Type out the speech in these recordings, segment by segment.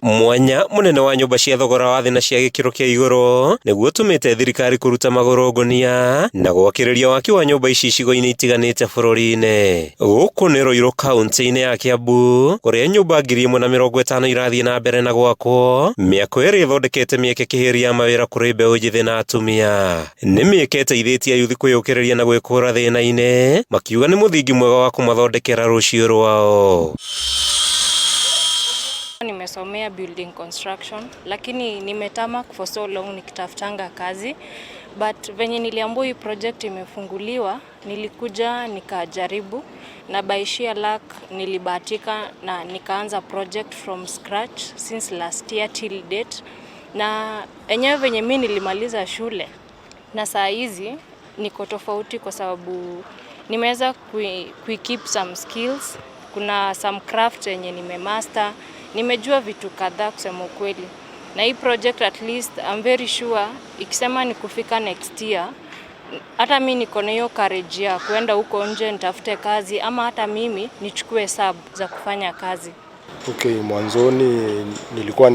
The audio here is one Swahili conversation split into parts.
Mwanya munene wa nyumba cia thogora wa thĩ na cia gĩkĩro kĩa igũrũ nĩguo ũtũmĩte thirikari kũruta magũrũ ngonia na gwakĩrĩria waki wa nyũmba ici icigo-inĩ itiganĩte bũrũri-inĩ. Gũkũ nĩ Ruiru kaũntĩ-inĩ ya Kiambu kũrĩa nyũmba 1050 irathiĩ na mbere na gwakwo, mĩako ĩrĩ ĩthondekete mĩeke kĩhĩri ya mawĩra kũrĩ mbeũ njĩthĩ na atumia. Nĩ mĩeke ĩteithĩtie ayuthi kwĩyũkĩrĩria na gwĩkũra thĩna-inĩ, makiuga nĩ mũthingi mwega wa kũmathondekera rũciũ rwao. Nimesomea building construction lakini nimetamak for so long nikitafutanga kazi, but venye niliambiwa hii project imefunguliwa nilikuja nikajaribu na by sheer luck nilibahatika na nikaanza project from scratch since last year till date, na enyewe venye mimi nilimaliza shule na saa hizi niko tofauti kwa sababu nimeweza keep some skills. Kuna some craft yenye nimemaster, nimejua vitu kadhaa kusema ukweli. Na hii project at least I'm very sure ikisema ni kufika next year, hata mimi niko na hiyo courage ya kwenda huko nje nitafute kazi ama hata mimi nichukue sub za kufanya kazi. Okay, mwanzoni nilikuwa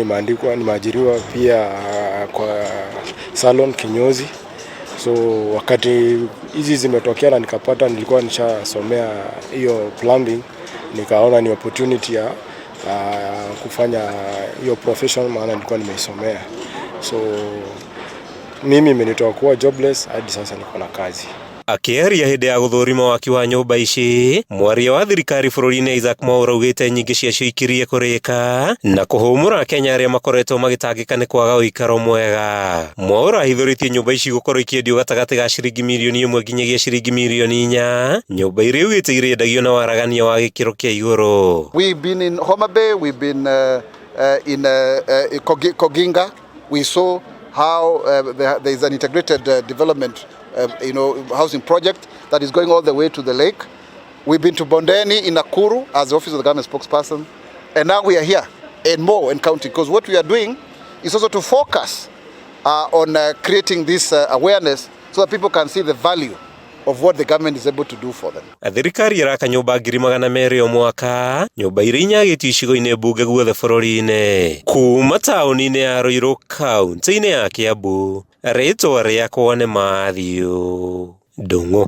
nimeajiriwa pia kwa salon kinyozi. So wakati hizi zimetokea na nikapata, nilikuwa nishasomea hiyo plumbing, nikaona ni opportunity ya kufanya hiyo profession maana nilikuwa nimeisomea. So mimi imenitoa kuwa jobless hadi sasa niko na kazi. Akĩaria hĩndĩ ya gũthũrima waki wa nyũmba ici, mwaria wa thirikari bũrũri-inĩ Isaac Mwaũra augĩte nyingĩ ciacio ikiriĩ kũrĩka na kũhũmũra Akenya arĩa makoretwo magĩtangĩka nĩ kwaga ũikaro mwega. Mwaũra ahithũrĩtie nyũmba ici gũkorwo ikĩendio gatagatĩ ga ciringi mirioni 1 nginyagia ciringi mirioni 4, nyũmba iria augĩte irĩendagio na waragania wa gĩkĩro kĩa igũrũ. We've been in Homa Bay, we've been in Koginga. We saw how there is an integrated development housing project that is going all the way to the lake. We've been to Bondeni in Nakuru as the office of the government spokesperson, and now we are here in Mo and County, because what we are doing is also to focus on creating this awareness so that people can see the value of what the government is able to do for them. Thirikari iraka nyũmba 200,000 o mwaka, nyũmba iria inyagĩtio icigo-inĩ mbunge guothe bũrũri-inĩ. Kuma taũni-inĩ ya Ruiru kaũntĩ-inĩ ya Kiambu, rĩtwa rĩakwa nĩ Matthew Ndung'u.